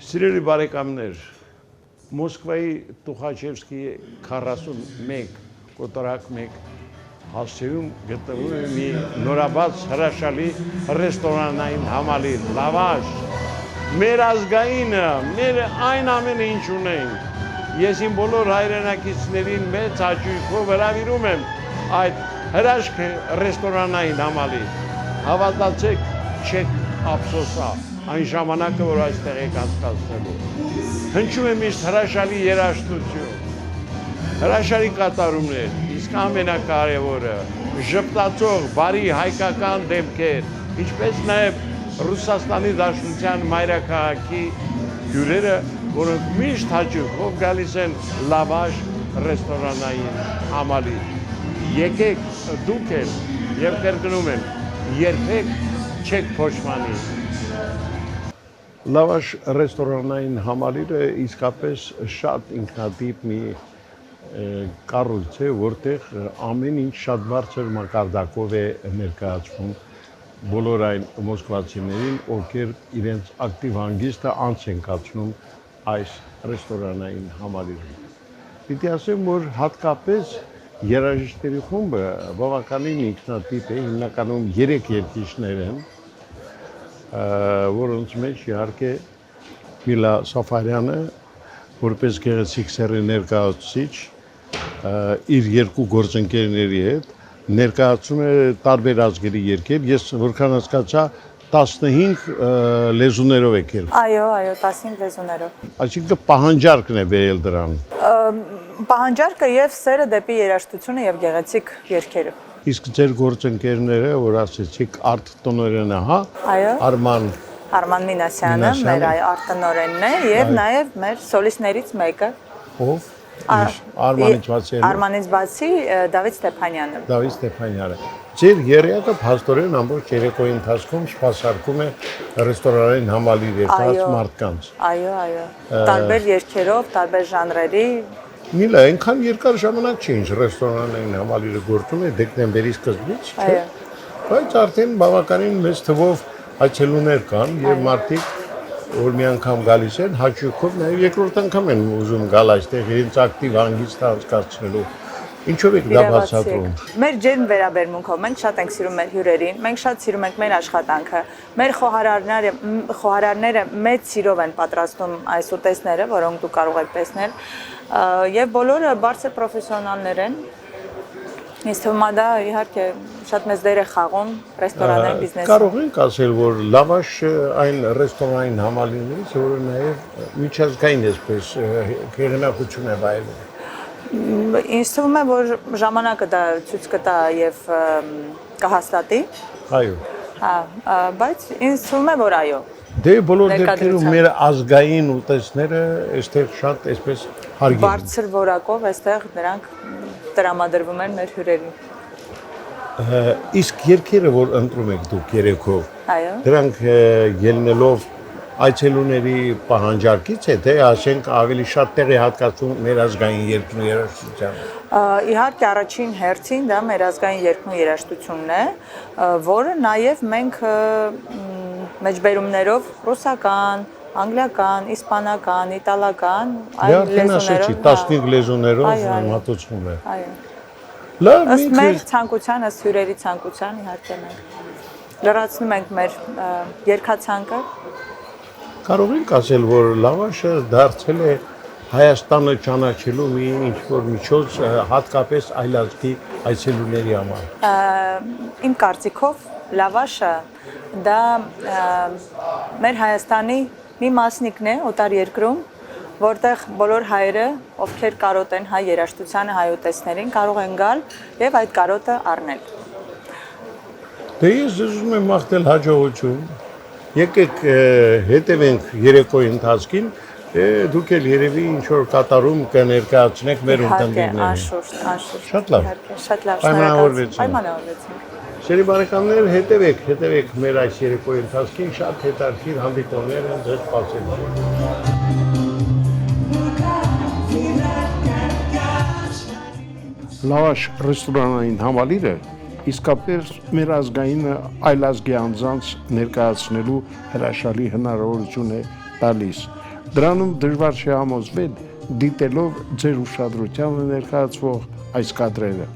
Սիրելի բարեկամներ, Մոսկվայի Տուխաչևսկի 41 կոտորակ 1 հասցեում գտնվում է մի նորաբաց հրաշալի ռեստորանային համալիր, լավաշ, մեր ազգայինը, մեր այն ամենը ինչ ունենք։ Ես իմ բոլոր հայրենակիցներին մեծ հաճույքով հրավիրում եմ այդ հրաշք ռեստորանային համալիր։ Հավատացեք, չեք ափսոսա այն ժամանակը, որ այստեղ եք անցկացնելու։ Հնչում է միշտ հրաշալի երաժշտություն, հրաշալի կատարումներ, իսկ ամենակարևորը ժպտացող, բարի հայկական դեմքեր, ինչպես նաև Ռուսաստանի Դաշնության մայրաքաղաքի հյուրերը, որոնք միշտ հաճույքով գալիս են լավաշ ռեստորանային համալիր։ Եկեք դուք էլ եւ կրկնում եմ, երբեք չեք փոշմանի։ Լավաշ ռեստորանային համալիրը իսկապես շատ ինքնատիպ մի կառույց է, որտեղ ամեն ինչ շատ բարձր մակարդակով է ներկայացվում բոլոր այն մոսկվացիներին, ովքեր իրենց ակտիվ հանգիստը անց են կացնում այս ռեստորանային համալիրում։ Պիտի ասեմ, որ հատկապես երաժիշտների խումբը բավականին ինքնատիպ է, հիմնականում 3 երգիչներ են, որոնց մեջ իհարկե Միլա Սաֆարյանը, որպես գեղեցիկ սեռի ներկայացուցիչ, իր 2 գործընկերների հետ ներկայացում է տարբեր ազգերի երգեր։ Ես որքան հասկացա 15 լեզուներով եք երգում։ Այո, 15 լեզուներով։ Այսինքն պահանջարկն է բերել դրան։ Պահանջարկը եւ սերը դեպի երաժշտությունը եւ գեղեցիկ երգերը։ Իսկ ձեր գործընկերները, որ ասեցիք արտտնօրենը, հա? Այո։ Արման Մինասյանը մեր արտտնօրենն է եւ նաեւ մեր սոլիստներից մեկը։ Ով? Արմանից բացի։ Արմանից բացի Դավիթ Ստեփանյանը։ Դավիթ Ստեփանյանը։ Ձեր երեակը փաստորեն ամբողջ երեկոյի ընթացքում սպասարկում է ռեստորանային համալիր եկած մարդկանց։ Այո։ Տարբեր երգերով, տարբեր ժանրերի։ Միլա, այնքան երկար ժամանակ չի ինչ ռեստորանային համալիրը գործում է դեկտեմբերի սկզբից, չէ՞։ Բայց արդեն բավականին մեծ թվով այցելուներ կան եւ մարդիկ, որ մի անգամ գալիս են, հաճույքով նաեւ երկրորդ անգամ են ուզում գալ այստեղ իրենց ակտիվ հանգիստը անցկացնելու։ Ինչով եք դա բացատրում։ Մեր ջերմ վերաբերմունքով մենք շատ ենք սիրում մեր հյուրերին, մենք շատ սիրում ենք մեր աշխատանքը։ Մեր խոհարարները մեծ սիրով են պատրաստում այս ուտեստները, որոնք դուք կարող եք տեսնել, եւ բոլորը բարձր պրոֆեսիոնալներ են։ Ինձ թվում է դա իհարկե շատ մեծ դեր է խաղում ռեստորանային բիզնեսում։ Կարող ենք ասել, որ լավաշ այն ռեստորանային համալիրներից, որը նաեւ միջազգային այսպես հեղինակություն է վայելում։ Ինձ թվում է, որ ժամանակը դա ցույց կտա եւ կհաստատի։ Այո։ Հա, բայց ինձ թվում է, որ այո։ Դե բոլոր դեպքերում մեր ազգային ուտեստները այստեղ շատ այսպես հարգելի են։ Բարձր որակով այստեղ նրանք տրամադրվում են մեր հյուրերին։ Իսկ երգերը, որ ընտրում եք դուք երեքով, այո։ Դրանք ելնելով այցելուների պահանջարկից է, թե ասենք ավելի շատ տեղ է հատկացում մեր ազգային երգն ու երաժշտությանը։ Իհարկե առաջին հերթին դա մեր ազգային երգն ու երաժշտությունն է, որը նաև մենք մեջբերումներով ռուսական, անգլիական, իսպանական, իտալական, այլ լեզուներով 15 լեզուներով մատուցվում է։ Այո։ Լավ, ըստ մեր ցանկության, ըստ հյուրերի ցանկության իհարկե մենք լրացնում ենք մեր երգացանկը։ Կարող ենք ասել, որ լավաշը դարձել է Հայաստանը ճանաչելու մի ինչ-որ միջոց հատկապես այլազգի այցելուների համար։ Իմ կարծիքով լավաշը դա մեր Հայաստանի մի մասնիկն է օտար երկրում, որտեղ բոլոր հայերը, ովքեր կարոտ են հայ երաժշտությանը, հայ ուտեստներին, կարող են գալ եւ այդ կարոտը առնել։ Դե ես ուզում եմ մաղթել հաջողություն։ Եկեք հետևենք երեկոյի ընթացքին, դուք էլ երևի ինչ-որ կատարում կներկայացնեք մեր ունկնդիրներին։ Անշուշտ։ Շատ լավ։ Շատ լավ, պայմանավորվեցինք։ Սերի բարեկամներ, հետևեք մեր այս երեկոյի ընթացքին, շատ հետաքրքիր հանդիպումներ են ձեզ սպասելու։ Լավաշ ռեստորանային համալիրը իսկապես մեր ազգային այլազգի անձանց ներկայացնելու հրաշալի հնարավորություն է տալիս։ Դրանում դժվար չի համոզվել դիտելով ձեր ուշադրությանը ներկայացվող այս կադրերը։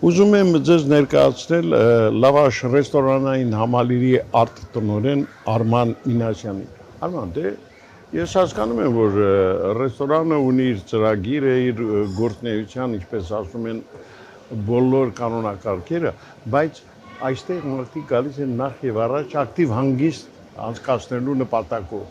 Ուզում եմ ձեզ ներկայացնել լավաշ ռեստորանային համալիրի արտտնօրեն Արման Մինասյանին։ Արման, դե ես հասկանում եմ, որ ռեստորանը ունի իր ծրագիրը, իր գործունեության, ինչպես ասում են, բոլոր կանոնակարգերը, բայց այստեղ մարդիկ գալիս են նախ եւ առաջ ակտիվ հանգիստ անցկացնելու նպատակով։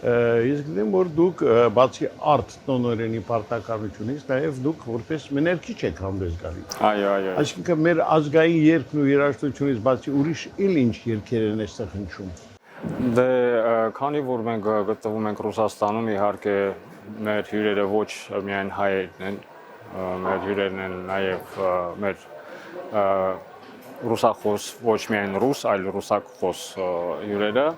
Ես գիտեմ, որ դուք բացի արտտնօրենի պարտականությունից, նաև դուք որպես մեներքիչ եք հանդես գալիս։ Այո։ Այսինքն մեր ազգային երգն ու երաժշտությունից բացի ուրիշ ինչ երգեր են այստեղ հնչում։ Դե քանի որ մենք գտնվում ենք Ռուսաստանում, իհարկե մեր հյուրերը ոչ միայն հայերն են, մեր հյուրերն են նաև մեր ռուսախոս, ոչ միայն ռուս, այլ ռուսախոս հյուրերը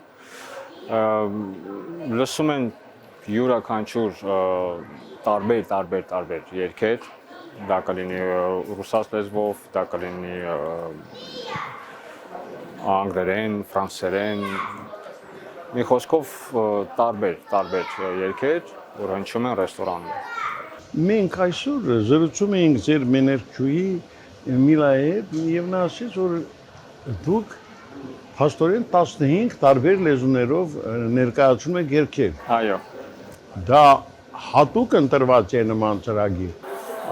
լսում են յուրաքանչյուր տարբեր երգեր, դա կլինի ռուսաց լեզվով, դա կլինի անգլերեն, ֆրանսերեն, մի խոսքով տարբեր երգեր, որ հնչում են ռեստորանում։ Մենք այսօր զրուցում էինք ձեր մեներքչուհի Միլայի հետ եւ նա ասաց, որ դուք հաստորեն 15 տարբեր լեզուներով ներկայացում եք երգեր։ Այո։ Դա հատուկ ընտրված է նման ծրագիր։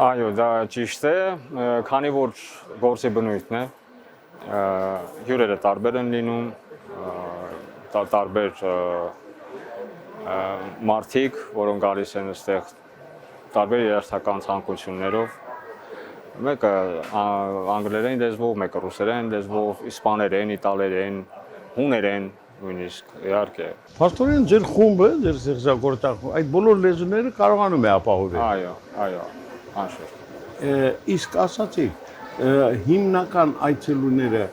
Այո, դա ճիշտ է, քանի որ գործի բնույթն է, հյուրերը տարբեր են լինում, տարբեր մարդիկ, որոնք գալիս են այստեղ տարբեր երաժշտական ցանկություններով, մեկը անգլերեն լեզվով, մեկը ռուսերեն լեզվով, իսպաներեն, իտալերեն, հուներեն, նույնիսկ իհարկե։ Փաստորեն ձեր խումբը, ձեր ստեղծագործական այդ բոլոր լեզուները կարողանում է ապահովել։ Այո, անշուշտ։ Իսկ ասացիք, հիմնական այցելուները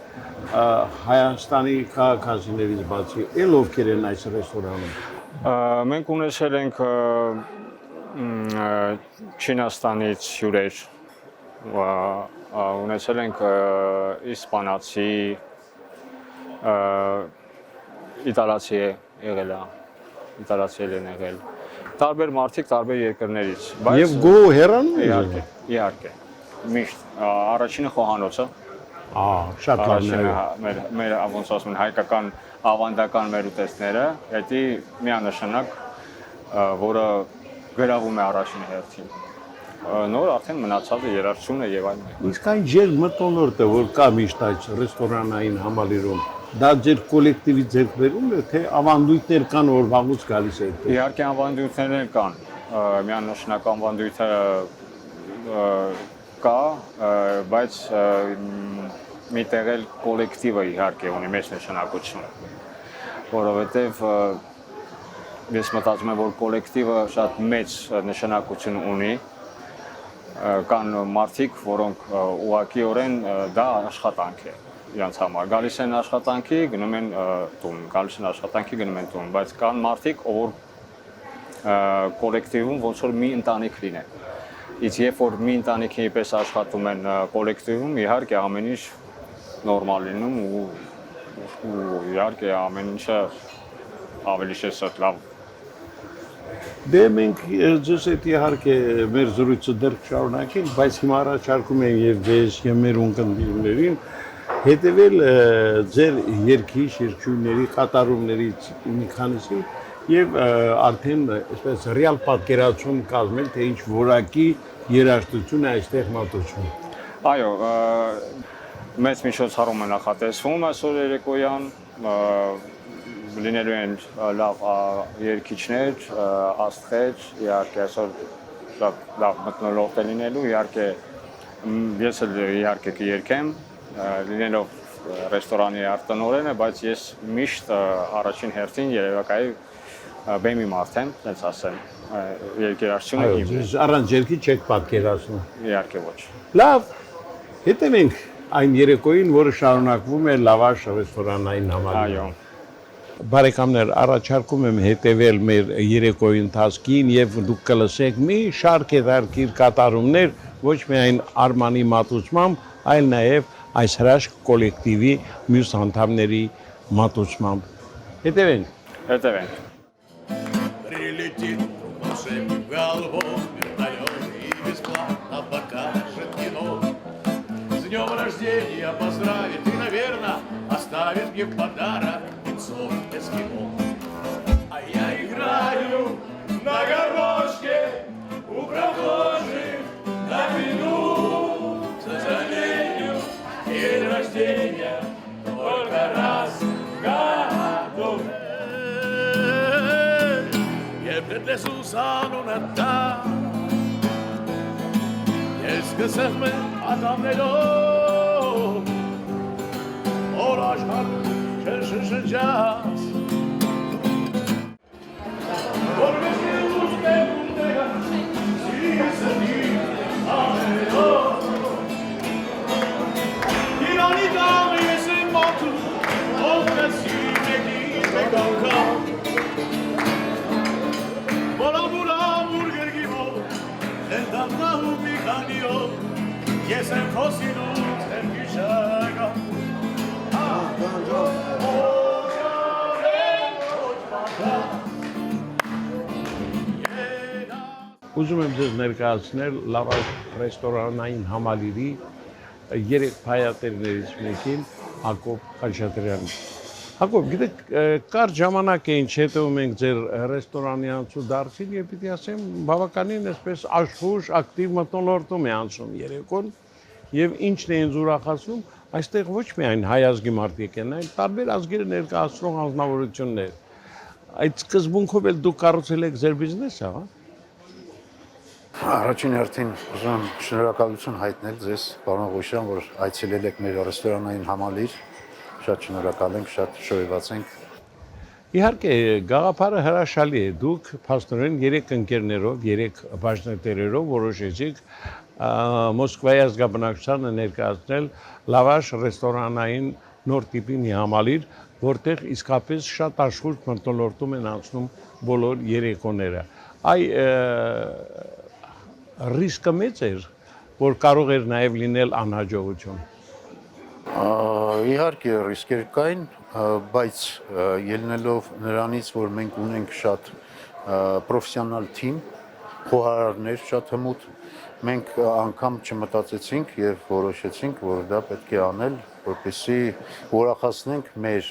Հայաստանի քաղաքացիներից բացի ել ովքեր են այս ռեստորանում։ Մենք ունեցել ենք Չինաստանից հյուրեր, ունեցել ենք իսպանացի, իտալացի են եղել, տարբեր մարդիկ տարբեր երկրներից։ Եվ գոհ հեռանում են։ Իհարկե, միշտ առաջինը խոհանոցը։ Շատ լավ է։ Մեր ոնց ասում են հայկական ավանդական մեր ուտեստները, դա միանշանակ, որը գրավում է առաջին հերթին։ Նոր արդեն մնացածը երաժշտությունը եւ այլն։ Իսկ այն ջեր մթնոլորտը, որ կա միշտ այս ռեստորանային համալիրում, դա ձեր կոլեկտիվի ձեռքբերումն է, թե ավանդույթներ կան, որ վաղուց գալիս է։ Իհարկե ավանդույթներ կան, միանշանակ ավանդույթը կա, բայց միտեղ էլ կոլեկտիվը իհարկե ունի մեծ նշանակություն, որովհետեւ ես մտածում եմ, որ կոլեկտիվը շատ մեծ նշանակություն ունի, կան մարդիկ, որոնք ուղղակիորեն դա աշխատանք է իրենց համար։ Գալիս են աշխատանքի, գնում են տուն, բայց կան մարդիկ, որ կոլեկտիվում ոնց որ մի ընտանիք լինեն։ Իսկ երբ որ մի ընտանիքի պես աշխատում են կոլեկտիվում, իհարկե ամեն ինչ նորմալ լինում ու իհարկե ամեն ինչը ավելի շեշտ լավ։ Դե մենք ձեզ հետ իհարկե մեր զրույցը դեռ շարունակենք, բայց հիմա առաջարկում եմ եւ ձեզ եւ մեր ունկնդիրներին հետևել ձեր երգիչների կատարումներից մի քանիսին եւ արդեն այսպես ռեալ պատկերացում կազմել, թե ինչ որակի երաժշտություն է այստեղ մատուցվում։ Այո, մեծ միջոցառում է նախատեսվում այսօր երեկոյան, լինելու են լավ երգիչներ, աստղեր, իհարկե այսօր շատ լավ մթնոլորտ է լինելու, իհարկե ես էլ իհարկե կերկեմ, լինելով ռեստորանի արտոնորենը, բայց ես միշտ առաջին հերթին երևակայի բեմի մարդ եմ, այդպես ասեմ, երկերաշրջությունը իմ է։ Առանց երկի չեք պատկերացնում։ Իհարկե ոչ։ Լավ, հետևենք այն երեկոյին, որը շարունակվում է Լավաշ ռեստորանային համալիրում։ Այո։ Բարեկամներ, առաջարկում եմ հետևել մեր երեկոյի ընթացքին եւ դուք կլսեք մի շարք հետաքրքիր կատարումներ ոչ միայն Արմանի մատուցմամբ, այլ նաեւ այս հրաշք կոլեկտիվի մյուս անդամների մատուցմամբ։ Հետևենք։ Հետևենք։ Прилетит волшебник в голубом вертолете и бесплатно покажет кино. С днем рождения поздравит и, наверное, оставит мне в подарок 500 эскимо. А я играю на гармошке у прохожих на виду. К сожалению, день рождения только раз в году. Եփետ ես ուսանունատա Ես կսեղմ եմ ատամներով Որ աշխարհ շնչաս Որ մեզ կուստեմ ուտեգա Սիրի աներով Իրանի տաղ ես եմ մատում Ով կսի մեկի մեկանքա Ես եմ խոսինուց եմ գիշակա Ուզում եմ ձեզ ներկայացնել Լավաշ ռեստորանային համալիրի երեք փայատերներից մեկին Հակոբ Խաչատրյանին։ Հակոբ, գիտեք, կար ժամանակ էին հետևում ենք ձեր ռեստորանի անցու դարձին եւ պիտի ասեմ բավականին այսպես աշխուժ ակտիվ մթնոլորտում է անցնում երեկոն եւ ինչն է ինձ ուրախացնում, այստեղ ոչ միայն հայ ազգի մարդիկ են, այլ տարբեր ազգերը ներկայացնող անձնավորություններ։ Այդ սկզբունքով էլ դուք կառուցել եք ձեր բիզնեսը, հա։ Առաջին հերթին ուզում եմ շնորհակալություն հայտնել ձեզ, պարոն Ղուշյան, որ այցելել եք մեր ռեստորանային համալիր։ Շատ շնորհակալ ենք, շատ շոյված ենք։ Իհարկե, գաղափարը հրաշալի է։ Դուք փաստորեն 3 ընկերներով, 3 բաժնետերերով որոշեցիք Մոսկվայի ազգաբնակչությանը ներկայացնել Լավաշ ռեստորանային նոր տիպի մի համալիր, որտեղ իսկապես շատ աշխուժ մթնոլորտում են անցնում բոլոր երեկոները։ Այ ռիսկը մեծ էր, որ կարող էր նաև լինել անհաջողություն։ Իհարկե ռիսկեր կային, բայց ելնելով նրանից, որ մենք ունենք շատ պրոֆեսիոնալ թիմ, խոհարարներ շատ հմուտ, մենք անգամ չմտածեցինք եւ որոշեցինք, որ դա պետք է անել, որպեսզի ուրախացնենք մեր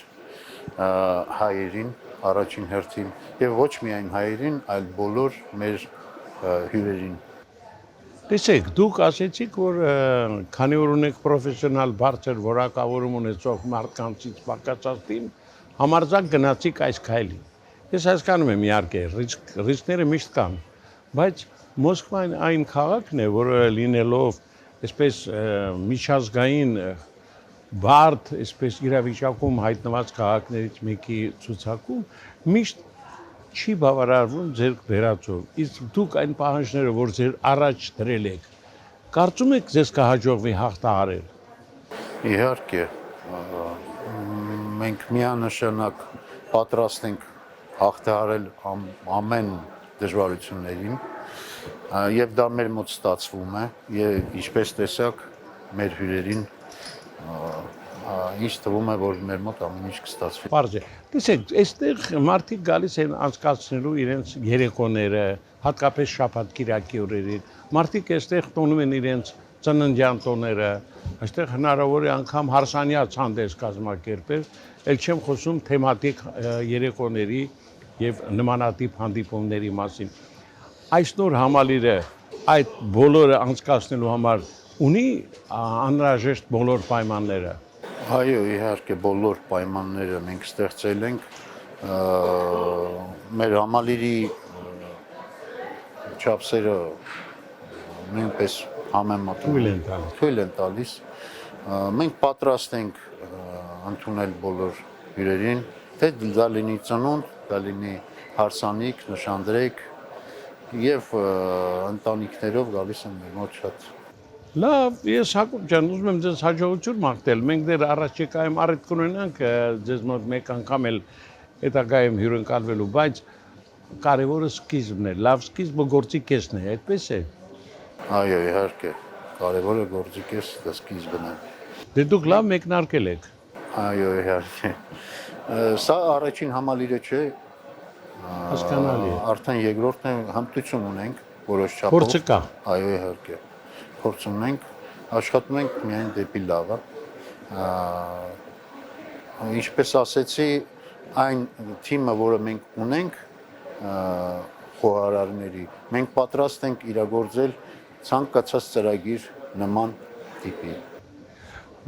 հայերին առաջին հերթին եւ ոչ միայն հայերին, այլ բոլոր մեր հյուրերին։ Տեսեք, դուք ասեցիք, որ քանի որ ունեք պրոֆեսիոնալ բարձր որակավորում ունեցող մարդկանցից բաղկացած թիմ, համարձակ գնացիք այս քայլին։ Ես հասկանում եմ, իհարկե, ռիսկները միշտ կան, բայց Մոսկվան այն քաղաքն է, որը լինելով այսպես միջազգային բարդ, այսպես իրավիճակում հայտնված քաղաքներից մեկի ցուցակում, միշտ չի բավարարվում ձեր վերածով։ Իսկ դուք այն պահանջները, որ ձեր առաջ դրել եք, կարծում եք ձեզ կհաջողվի հաղթահարել։ Իհարկե, մենք միանշանակ պատրաստ ենք հաղթահարել ամեն դժվարություններին, եւ դա մեր մոտ ստացվում է, եւ ինչպես տեսակ մեր հյուրերին ինչ թվում է, որ մեր մոտ ամեն ինչ կստացվի։ Պարզ է։ Տեսեք, այստեղ մարդիկ գալիս են անցկացնելու իրենց երեկոները, հատկապես շաբաթ-կիրակի օրերին։ Մարդիկ այստեղ տոնում են իրենց ծննդյան տոները, այստեղ հնարավոր է անգամ հարսանյաց հանդես կազմակերպել, ել չեմ խոսում թեմատիկ երեկոների եւ նմանատիպ հանդիպումների մասին։ Այս նոր համալիրը այդ բոլորը անցկացնելու համար ունի անհրաժեշտ բոլոր պայմանները։ Այո, իհարկե բոլոր պայմանները մենք ստեղծել ենք մեր համալիրի չափսերը նույնպես համեմատում թույլ են տալիս։ Մենք պատրաստ ենք ընդունել բոլոր հյուրերին, թե դա լինի ծնունդ, դա լինի հարսանիք, նշանդրեք եւ ընտանիքներով գալիս են մեր մոտ շատ։ Լավ, ես Հակոբ ջան, ուզում եմ ձեզ հաջողություն մաղթել։ Մենք դեռ առաջիկայում առիթ կունենանք ձեզ մոտ մեկ անգամ էլ հետագայում հյուրընկալվելու, բայց կարևորը սկիզբն է, լավ սկիզբը գործի կեսն է, այդպես է։ Այո, իհարկե, կարևորը գործի կեսը սկիզբն է։ Դե դուք լավ մեկնարկել եք։ Այո, իհարկե։ Սա առաջին համալիրը չէ, Հասկանալի է։ արդեն երկրորդն է, հմտություն ունենք որոշ չափով։ Փորձը կա։ Այո, իհարկե։ Փորձ ունենք, աշխատում ենք միայն դեպի լավը։ Ինչպես ասեցի, այն թիմը, որը մենք ունենք, խոհարարների, մենք պատրաստ ենք իրագործել ցանկացած ծրագիր նման տիպի։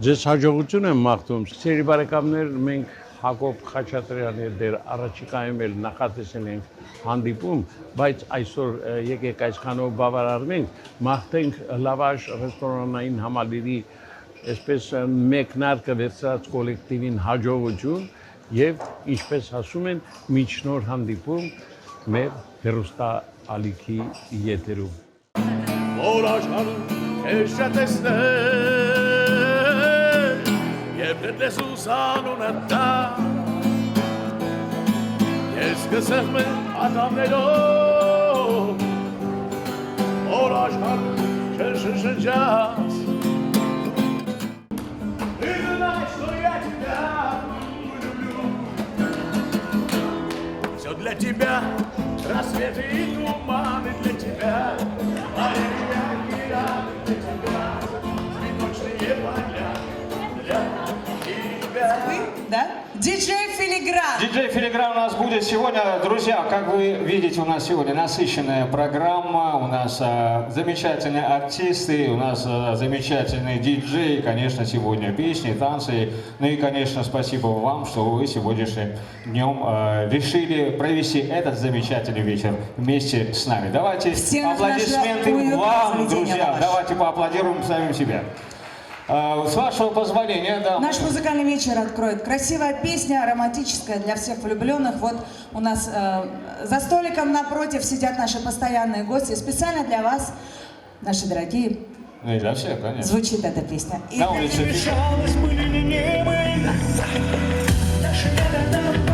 Ձեզ հաջողություն եմ մաղթում։ Սիրելի բարեկամներ, մենք Հակոբ Խաչատրյանի դեր առաջիկայում էլ նախատեսել ենք հանդիպում, բայց այսօր եկեք այսքանով բավարարվենք, մաղթենք Լավաշ ռեստորանային համալիրի այսպես մեկնարկը վերցրած կոլեկտիվին հաջողություն եւ ինչպես ասում են, միջնոր հանդիպում մեր հեռուստաալիքի եթերում։ Որ աշխարհում քեզ տեսնել եւ դերսուս անունը տա ես կսեմ ադամներով որ աշխարհում քեզ շրջած Всё для тебя, рассветы и туманы для тебя, для тебя, цветочные поля для тебя. Вы, да? Диджей Филигран. Диджей Филигран у нас будет сегодня. Друзья, как вы видите, у нас сегодня насыщенная программа, у нас замечательные артисты, у нас замечательный диджей, конечно, сегодня песни, танцы. Ну и, конечно, спасибо вам, что вы сегодняшним днем решили провести этот замечательный вечер вместе с нами. Давайте аплодисменты вам, друзья. Давайте поаплодируем самим себя. С вашего позволения, да. Наш музыкальный вечер откроет красивая песня, романтическая для всех влюбленных. Вот у нас за столиком напротив сидят наши постоянные гости. Специально для вас, наши дорогие, Ну и для всех, конечно. звучит эта песня. На улице. Мешалось, были ли не мы, наши года